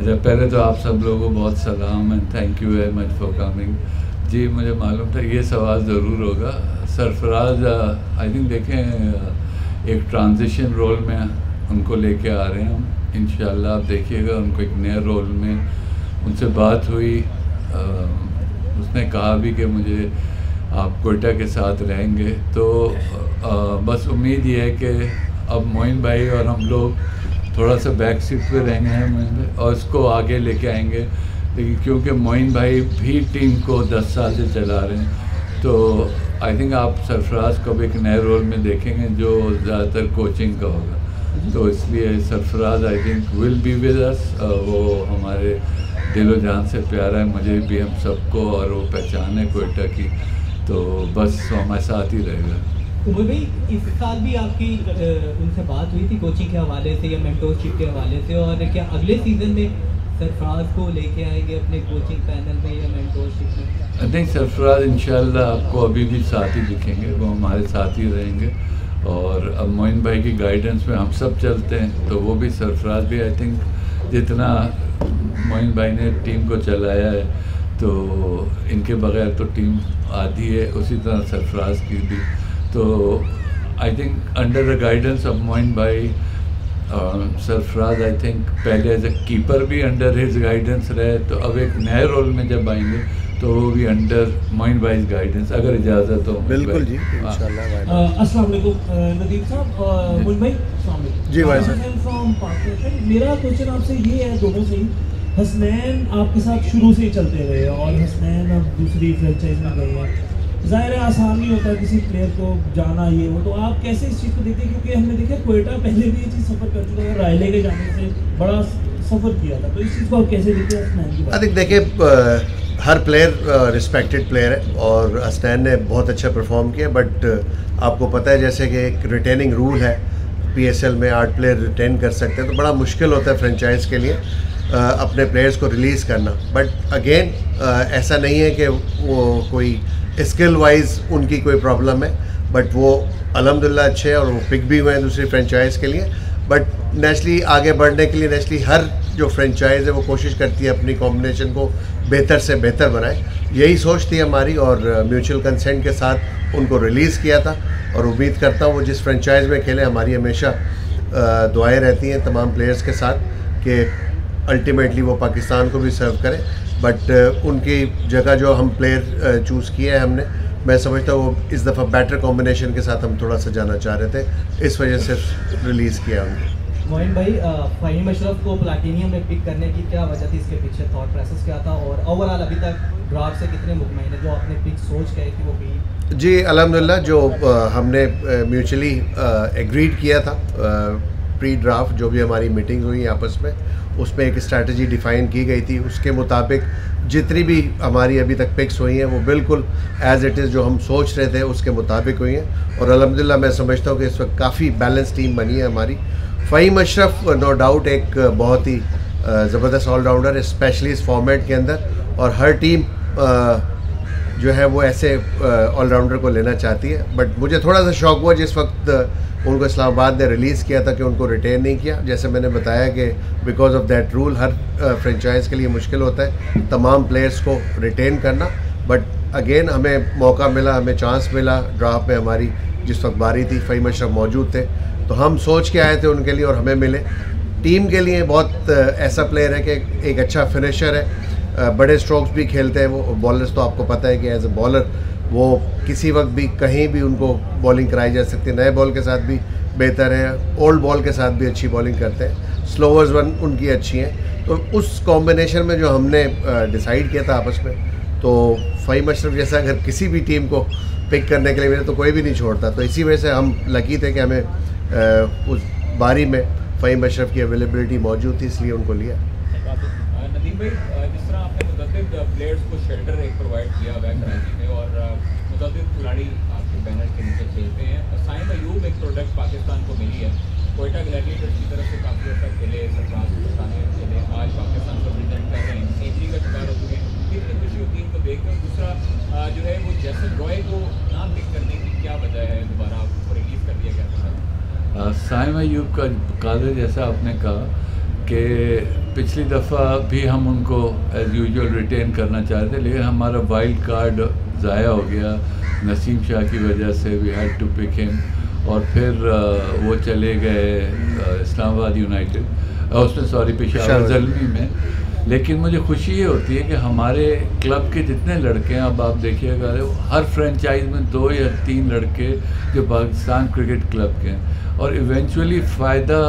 अच्छा, पहले तो आप सब लोगों को बहुत सलाम and thank you very much for coming. जी, मुझे मालूम था ये सवाल ज़रूर होगा। सरफराज आई थिंक देखें एक ट्रांजिशन रोल में उनको लेके आ रहे हैं हम। इंशाल्लाह आप देखिएगा उनको एक नए रोल में। उनसे बात हुई, उसने कहा भी कि मुझे आप कोयटा के साथ रहेंगे, तो बस उम्मीद ये है कि अब मोइन भाई और हम लोग थोड़ा सा बैक सीट पे रहेंगे हैं मोइन भाई, और इसको आगे लेके आएंगे। लेकिन क्योंकि मोइन भाई भी टीम को 10 साल से चला रहे हैं, तो आई थिंक आप सरफराज को भी एक नए रोल में देखेंगे जो ज़्यादातर कोचिंग का होगा। तो इसलिए Sarfaraz I think will be with us. वो हमारे दिलो जान से प्यारा है, मुझे भी, हम सबको, और वो पहचान है कोयटा की, तो बस वो हमारे साथ ही रहेगा। उमर भाई, इस साल भी आपकी उनसे बात हुई थी कोचिंग के हवाले से या मेंटोरशिप के हवाले से, और क्या अगले सीज़न में सरफराज को लेके आएंगे अपने कोचिंग पैनल में या मेंटोरशिप में? नहीं, सरफराज इंशाल्लाह आपको अभी भी साथ ही दिखेंगे, वो हमारे साथ ही रहेंगे। और अब मोइन भाई की गाइडेंस में हम सब चलते हैं, तो वो भी, सरफराज भी आई थिंक जितना मोइन भाई ने टीम को चलाया है, तो इनके बगैर तो टीम आधी है, उसी तरह सरफराज की भी। तो I think under the guidance of Moin bhai, Sarfaraz I think पहले एज ए कीपर भी अंडर हिज गाइडेंस रहे, तो अब एक नए रोल में जब आएंगे तो वो भी अंडर मोइन भाई गाइडेंस, अगर इजाज़त हो। बिल्कुल जी, इंशाल्लाह। अस्सलाम वालेकुम नदीम साहब, मोइन भाई अस्सलाम वालेकुम। जी भाई साहब। फ्रॉम पाकिस्तान। मेरा क्वेश्चन आपसे ये है, दोनों से ही। हसनैन आपके साथ शुरू से ही चलते रहे और हसनैन अब दूसरी फ्रेंचाइज में गए हैं। ज़ाहिर है आसान नहीं होता किसी प्लेयर को जाना, ये वो, तो आप कैसे इस चीज़ को देखते हैं? क्योंकि हमने देखा कोयटा पहले भी ये चीज़ सफ़र कर चुका है, रायले के जाने से बड़ा सफ़र किया था, तो इस चीज़ को आप कैसे देखते हैं हसनैन की बात? आई थिंक देखिए, हर प्लेयर रिस्पेक्टेड प्लेयर है और हसनैन ने बहुत अच्छा परफॉर्म किया, बट आपको पता है जैसे कि एक रिटेनिंग रूल है, PSL में 8 प्लेयर रिटेन कर सकते हैं, तो बड़ा मुश्किल होता है फ्रेंचाइज के लिए अपने प्लेयर्स को रिलीज़ करना। बट अगेन ऐसा नहीं है कि वो कोई स्किल वाइज उनकी कोई प्रॉब्लम है, बट वो अल्हम्दुलिल्लाह अच्छे हैं और वो पिक भी हुए हैं दूसरी फ्रेंचाइज़ के लिए। बट नेचुरली आगे बढ़ने के लिए नेचुरली हर जो फ्रेंचाइज़ है वो कोशिश करती है अपनी कॉम्बिनेशन को बेहतर से बेहतर बनाए। यही सोच थी हमारी, और म्यूचुअल कंसेंट के साथ उनको रिलीज़ किया था, और उम्मीद करता हूँ वो जिस फ्रेंचाइज़ में खेले, हमारी हमेशा दुआएं रहती हैं तमाम प्लेयर्स के साथ कि अल्टीमेटली वो पाकिस्तान को भी सर्व करें। बट उनकी जगह जो हम प्लेयर चूज़ किए हैं हमने, मैं समझता हूँ वो इस दफ़ा बेटर कॉम्बिनेशन के साथ हम थोड़ा सा जाना चाह रहे थे, इस वजह से रिलीज़ किया हमने। मोइन भाई, फ़हीम अशरफ को प्लैटिनियम में पिक करने की क्या वजह थी? इसके पीछे थॉट प्रोसेस क्या था, और ओवरऑल अभी तक ड्राफ्ट से कितने मुतमईन है जो आपने पिक सोच गए थी वो भी? जी अल्हम्दुलिल्लाह, जो हमने म्यूचुअली एग्रीड किया था प्री ड्राफ्ट, जो भी हमारी मीटिंग हुई आपस में, उसमें एक स्ट्रैटेजी डिफ़ाइन की गई थी। उसके मुताबिक जितनी भी हमारी अभी तक पिक्स हुई हैं वो बिल्कुल एज़ इट इज़ जो हम सोच रहे थे उसके मुताबिक हुई हैं, और अल्हम्दुलिल्लाह मैं समझता हूँ कि इस वक्त काफ़ी बैलेंस टीम बनी है हमारी। फ़हीम अशरफ नो डाउट एक बहुत ही ज़बरदस्त ऑलराउंडर है, स्पेशली इस फॉर्मेट के अंदर, और हर टीम जो है वो ऐसे ऑलराउंडर को लेना चाहती है। बट मुझे थोड़ा सा शौक हुआ जिस वक्त उनको इस्लामाबाद ने रिलीज़ किया था कि उनको रिटेन नहीं किया। जैसे मैंने बताया कि because of that rule her franchise के लिए मुश्किल होता है तमाम प्लेयर्स को रिटेन करना। बट अगेन हमें मौका मिला, हमें चांस मिला, ड्राफ्ट में हमारी जिस वक्त बारी थी फ़हीम अशरफ मौजूद थे, तो हम सोच के आए थे उनके लिए और हमें मिले। टीम के लिए बहुत ऐसा प्लेयर है कि एक अच्छा फिनिशर है, बड़े स्ट्रोक्स भी खेलते हैं वो। बॉलर्स तो आपको पता है कि एज ए बॉलर वो किसी वक्त भी कहीं भी उनको बॉलिंग कराई जा सकती है, नए बॉल के साथ भी बेहतर है, ओल्ड बॉल के साथ भी अच्छी बॉलिंग करते हैं, स्लोवर्स वन उनकी अच्छी हैं। तो उस कॉम्बिनेशन में जो हमने डिसाइड किया था आपस में, तो फ़हीम अशरफ जैसा अगर किसी भी टीम को पिक करने के लिए मिले तो कोई भी नहीं छोड़ता। तो इसी वजह से हम लकी थे कि हमें उस बारी में फ़हीम अशरफ की अवेलेबिलिटी मौजूद थी, इसलिए उनको लिया। नदीम भाई, जिस तरह आपने मुतअद्दिद प्लेयर्स को शेल्टर एक प्रोवाइड किया हुआ है कराची में, और मुतअद्दिद खिलाड़ी आपके बैनर के नीचे खेलते हैं, साइम अयूब एक प्रोडक्ट पाकिस्तान को मिली है, कोयटा ग्लैडिएटर्स की तरफ से काफ़ी अच्छा खेले, सरफराज खेले, आज पाकिस्तान को रिप्रेजेंट कर रहे हैं, इंजरी का शिकार हो चुके हैं, कितनी खुशी होती है इनको देख कर। दूसरा जो है वो जैसन रॉय को ना पिक करने की क्या वजह है, दोबारा आपको रिलीज़ कर दिया गया था? साइम अयूब का कादर, जैसा आपने कहा कि पिछली दफ़ा भी हम उनको एज़ यूजुअल रिटेन करना चाहते, लेकिन हमारा वाइल्ड कार्ड ज़ाया हो गया नसीम शाह की वजह से। We had to pick him, और फिर वो चले गए इस्लामाबाद यूनाइटेड, उसमें सॉरी पेशावर ज़ल्मी में। लेकिन मुझे खुशी ये होती है कि हमारे क्लब के जितने लड़के हैं, अब आप देखिएगा हर फ्रेंचाइज में 2 या 3 लड़के जो पाकिस्तान क्रिकेट क्लब के हैं, और इवेंचुअली फ़ायदा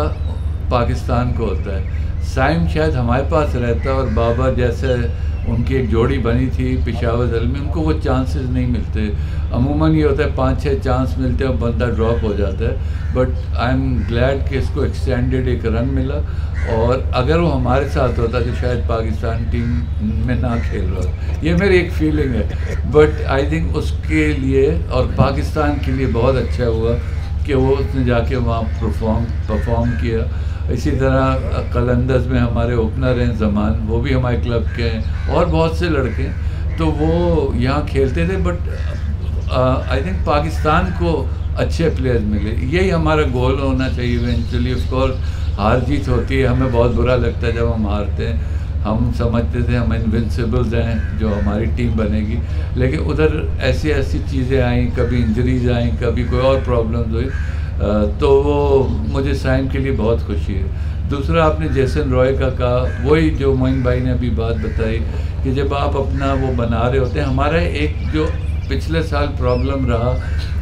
पाकिस्तान को होता है। साइम शायद हमारे पास रहता है, और बाबा जैसे उनकी एक जोड़ी बनी थी पेशावर ज़ल्मी, उनको वो चांसेस नहीं मिलते। अमूमन ये होता है 5-6 चांस मिलते हैं और बंदा ड्रॉप हो जाता है। बट आई एम ग्लैड कि इसको एक्सटेंडेड एक रन मिला, और अगर वो हमारे साथ होता तो शायद पाकिस्तान टीम में ना खेल रहा। ये मेरी एक फीलिंग है, बट आई थिंक उसके लिए और पाकिस्तान के लिए बहुत अच्छा हुआ कि वो उसने जाके वहाँ परफॉर्म किया। इसी तरह कलंदर्स में हमारे ओपनर हैं ज़मान, वो भी हमारे क्लब के हैं, और बहुत से लड़के हैं, तो वो यहाँ खेलते थे। बट आई थिंक पाकिस्तान को अच्छे प्लेयर्स मिले, यही हमारा गोल होना चाहिए इवेंचुअली। ऑफ कोर्स हार जीत होती है, हमें बहुत बुरा लगता है जब हम हारते हैं। हम समझते थे हम इनविंसिबल्स हैं, जो हमारी टीम बनेगी, लेकिन उधर ऐसी ऐसी चीज़ें आई, कभी इंजरीज आई, कभी कोई और प्रॉब्लम्स हुई, तो वो मुझे साइम के लिए बहुत खुशी है। दूसरा आपने जेसन रॉय का कहा, वही जो मोइन भाई ने अभी बात बताई कि जब आप अपना वो बना रहे होते हैं, हमारा एक जो पिछले साल प्रॉब्लम रहा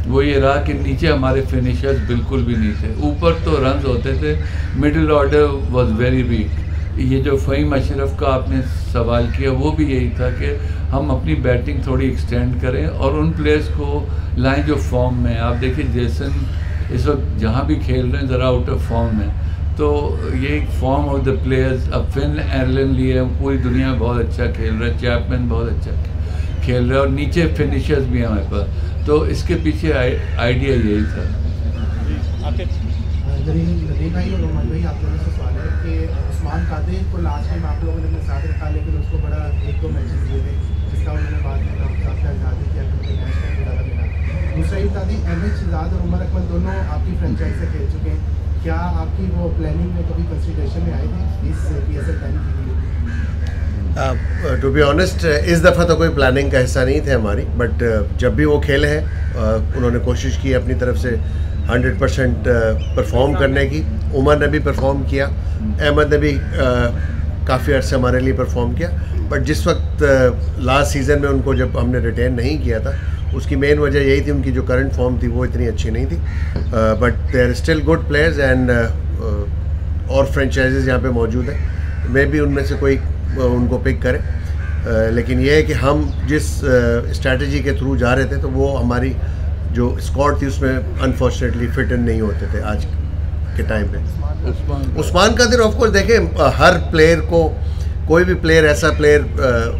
वो ये रहा कि नीचे हमारे फिनिशर्स बिल्कुल भी नहीं थे। ऊपर तो रन्स होते थे, middle order was very weak. ये जो फ़हीम अशरफ का आपने सवाल किया, वो भी यही था कि हम अपनी बैटिंग थोड़ी एक्सटेंड करें और उन प्लेयर्स को लाएं जो फॉर्म में। आप देखिए जेसन इस वक्त जहाँ भी खेल रहे हैं ज़रा आउट ऑफ फॉर्म है, तो ये फॉर्म ऑफ द प्लेयर्स। अब फिन एरलन लिए, पूरी दुनिया में बहुत अच्छा खेल रहा है, चैपमैन बहुत अच्छा खेल रहा है, और नीचे फिनिशर्स भी हैं हमारे पास, तो इसके पीछे आइडिया यही था। नदीम भाई और रोमान भाई, आप लोगों से सवाल है कि उस्मान कादिर को लास्ट टाइम आप लोगों ने अपने साथ रखा, लेकिन उसको बड़ा 1-2 मैचेस दिए थे, जिसका उन्होंने बाद में काफ़ी आज़ादी किया कि मुझे मैच टाइम ज़्यादा मिला। दूसरा ये बता दी, अहमद शहजाद और उमर अकमल दोनों आपकी फ्रेंचाइज से खेल चुके हैं, क्या आपकी वो प्लानिंग में कभी कंसिडरेशन में आए थे इस PSL टाइम की? टू बी ऑनेस्ट इस दफ़ा तो कोई प्लानिंग का हिस्सा नहीं थे हमारी, बट जब भी वो खेले हैं उन्होंने कोशिश की अपनी तरफ से 100% परफॉर्म करने की। उमर ने भी परफॉर्म किया, अहमद ने भी काफ़ी अर्से हमारे लिए परफॉर्म किया, बट जिस वक्त लास्ट सीज़न में उनको जब हमने रिटेन नहीं किया था, उसकी मेन वजह यही थी उनकी जो करंट फॉर्म थी वो इतनी अच्छी नहीं थी। But they are still good players and और फ्रेंचाइजेज यहाँ पे मौजूद हैं, मे भी उनमें से कोई उनको पिक करे। लेकिन ये है कि हम जिस स्ट्रैटेजी के थ्रू जा रहे थे, तो वो हमारी जो स्क्वाड थी उसमें अनफॉर्चुनेटली फिट इन नहीं होते थे आज के टाइम पे। उस्मान कादिर ऑफ कोर्स देखें, हर प्लेयर को, कोई भी प्लेयर ऐसा प्लेयर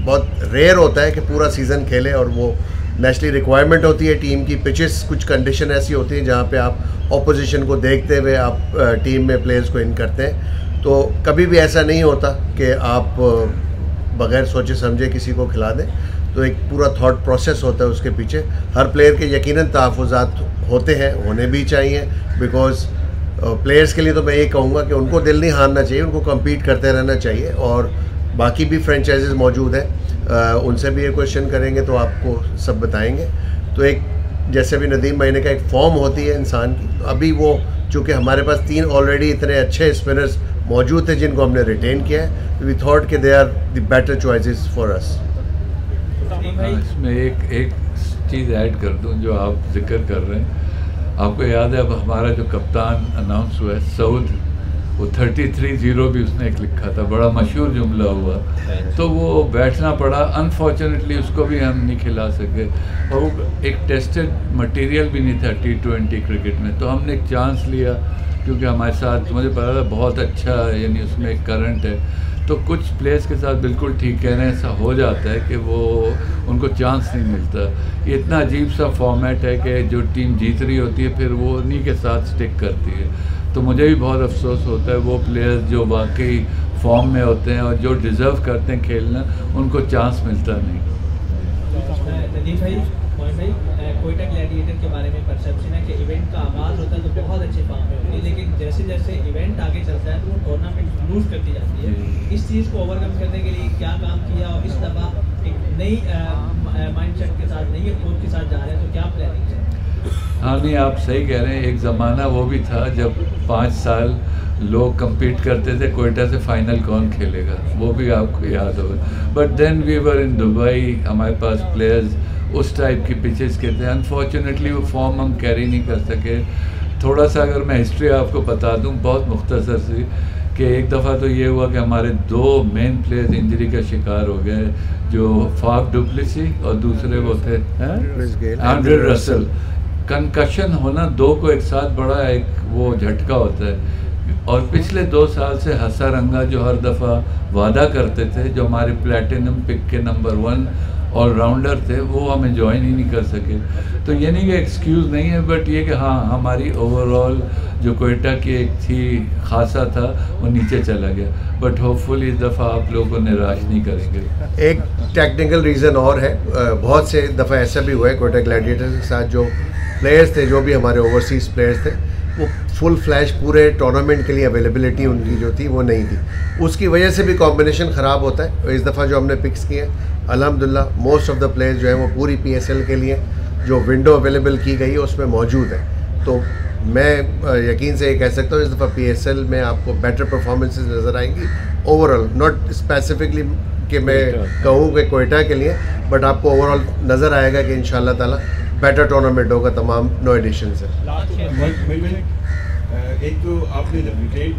बहुत रेयर होता है कि पूरा सीज़न खेले, और वो नेशनली रिक्वायरमेंट होती है टीम की। पिचेस कुछ कंडीशन ऐसी होती हैं जहाँ पे आप ऑपोजिशन को देखते हुए आप टीम में प्लेयर्स को इन करते हैं, तो कभी भी ऐसा नहीं होता कि आप बग़ैर सोचे समझे किसी को खिला दें। तो एक पूरा थॉट प्रोसेस होता है उसके पीछे। हर प्लेयर के यकीनन तहफ़्फ़ुज़ात होते हैं, होने भी चाहिए, बिकॉज़ प्लेयर्स के लिए तो मैं ये कहूँगा कि उनको दिल नहीं हारना चाहिए, उनको कम्पीट करते रहना चाहिए। और बाकी भी फ्रेंचाइजेज मौजूद हैं, उनसे भी ये क्वेश्चन करेंगे तो आपको सब बताएंगे। तो एक जैसे भी नदीम भाई ने कहा, एक फॉर्म होती है इंसान की, तो अभी वो चूँकि हमारे पास 3 ऑलरेडी इतने अच्छे स्पिनर्स मौजूद थे जिनको हमने रिटेन किया है, तो वी थॉट कि they are the better choices for us. इसमें एक चीज़ ऐड कर दूं जो आप जिक्र कर रहे हैं। आपको याद है अब हमारा जो कप्तान अनाउंस हुआ है सऊद, वो 33-0 भी उसने एक लिखा था, बड़ा मशहूर जुमला हुआ, तो वो बैठना पड़ा। अनफॉर्चुनेटली उसको भी हम नहीं खिला सके, और वो एक टेस्टेड मटेरियल भी नहीं था T20 क्रिकेट में। तो हमने एक चांस लिया, क्योंकि हमारे साथ मुझे पता था बहुत अच्छा यानी उसमें एक करंट है, तो कुछ प्लेयर्स के साथ बिल्कुल ठीक कह रहे हैं, ऐसा हो जाता है कि वो उनको चांस नहीं मिलता। ये इतना अजीब सा फॉर्मेट है कि जो टीम जीत रही होती है फिर वो उन्हीं के साथ स्टिक करती है। तो मुझे भी बहुत अफसोस होता है वो प्लेयर्स जो वाकई फॉर्म में होते हैं और जो डिज़र्व करते हैं खेलना, उनको चांस मिलता नहीं। नदीम भाई, मोइन भाई, कोयटा ग्लैडिएटर के बारे में परसेप्शन है कि इवेंट का आगाज़ होता है तो बहुत अच्छे फॉर्म में होती है, लेकिन जैसे जैसे इवेंट आगे चलता है तो वो टूर्नामेंट लूज करती जाती है। इस चीज़ को ओवरकम करने के लिए क्या काम किया, और इस दफ़ा एक नई माइंडसेट के साथ, नई अप्रोच के साथ जा रहे हैं, तो क्या प्लानिंग है? हाँ नहीं, आप सही कह रहे हैं। एक ज़माना वो भी था जब 5 साल लोग compete करते थे कोयटा से फाइनल कौन खेलेगा, वो भी आपको याद होगा। But then we were in Dubai, हमारे पास प्लेयर्स उस टाइप की पिचेस के थे। अनफॉर्चुनेटली वो फॉर्म हम कैरी नहीं कर सके। थोड़ा सा अगर मैं हिस्ट्री आपको बता दूं बहुत मुख्तसर सी, कि एक दफ़ा तो ये हुआ कि हमारे 2 मेन प्लेयर्स इंजरी का शिकार हो गए, जो फाफ डुप्लेसी और दूसरे वो थे एंड्रे रसल। कंकशन होना 2 को एक साथ बड़ा एक वो झटका होता है। और पिछले 2 साल से हसारंगा जो हर दफ़ा वादा करते थे, जो हमारे प्लेटिनम पिक के नंबर 1 ऑलराउंडर थे, वो हमें ज्वाइन ही नहीं कर सके। तो ये नहीं कि एक्सक्यूज़ नहीं है, बट ये कि हाँ हमारी ओवरऑल जो कोयटा की एक थी खासा था वो नीचे चला गया। बट होपफुली इस दफ़ा आप लोगों को निराश नहीं करेंगे। एक टेक्निकल रीज़न और है, बहुत से दफ़ा ऐसा भी हुआ है कोयटा ग्लैडिएटर्स के साथ, जो प्लेयर्स थे, जो भी हमारे ओवरसीज़ प्लेयर्स थे, वो फुल फ्लैश पूरे टूर्नामेंट के लिए अवेलेबिलिटी उनकी जो थी वो नहीं थी। उसकी वजह से भी कॉम्बिनेशन ख़राब होता है। इस दफ़ा जो हमने पिक्स किए अल्हम्दुलिल्लाह मोस्ट ऑफ द प्लेयर्स जो है वो पूरी PSL के लिए जो विंडो अवेलेबल की गई है उसमें मौजूद है। तो मैं यकीन से ये कह सकता हूँ इस दफ़ा PSL में आपको बेटर परफॉर्मेंसेस नज़र आएंगी ओवरऑल, नॉट स्पेसिफिकली कि मैं कहूँ कि कोयटा के लिए, बट आपको ओवरऑल नज़र आएगा कि इंशाल्लाह ताला बेटर टूर्नामेंट होगा तमाम 9 एडिशन से। एक तो आपने जब रिटेन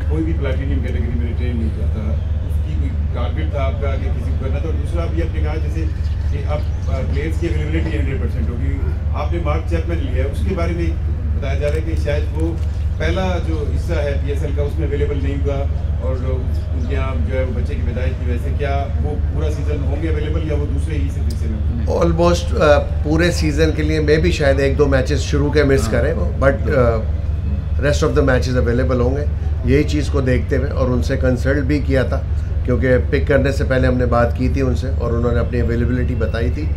कोई भी प्लैटिनियम कैटेगरी में रिटेन नहीं किया था, उसकी कोई टारगेट था आपका कि किसी को करना था। और दूसरा भी आपने कहा जैसे कि अब प्लेयर्स की अवेलेबिलिटी 100% होगी, आपने मार्क चैपमैन लिया है, उसके बारे में बताया जा रहा है कि शायद वो पहला जो हिस्सा है PSL का उसमें अवेलेबल नहीं हुआ, और उनके यहाँ जो है वो बच्चे की विदाई की वजह से, क्या वो पूरा सीज़न होंगे अवेलेबल या वो दूसरे ही हिस्से में? ऑलमोस्ट पूरे सीज़न के लिए मे भी शायद 1-2 मैचेस शुरू के मिस करें वो, but rest of the matches available होंगे। यही चीज़ को देखते हुए और उनसे कंसल्ट भी किया था, क्योंकि पिक करने से पहले हमने बात की थी उनसे और उन्होंने अपनी अवेलेबिलिटी बताई थी,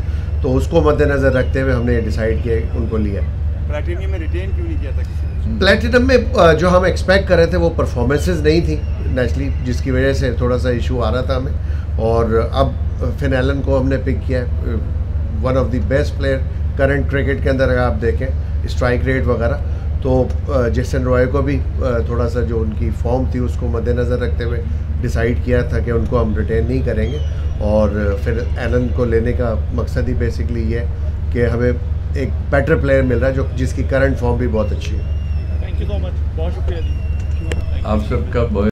तो उसको मद्देनज़र रखते हुए हमने डिसाइड किया उनको लिया। प्लैटिनियम में रिटेन क्यों नहीं किया था किसी ने? प्लैटिनम में जो हम एक्सपेक्ट कर रहे थे वो परफॉर्मेंसेस नहीं थी नेचुरली, जिसकी वजह से थोड़ा सा इशू आ रहा था हमें। और अब फिन एलन को हमने पिक किया, one of the best player current cricket के अंदर। अगर आप देखें स्ट्राइक रेट वगैरह, तो जेसन रॉय को भी थोड़ा सा जो उनकी फॉर्म थी उसको मद्देनज़र रखते हुए डिसाइड किया था कि उनको हम रिटेन नहीं करेंगे। और फिर एलन को लेने का मकसद ही बेसिकली ये है कि हमें एक बेटर प्लेयर मिल रहा है जो जिसकी करंट फॉर्म भी बहुत अच्छी है। थैंक यू सो मच, बहुत शुक्रिया जी। आप सबका बहुत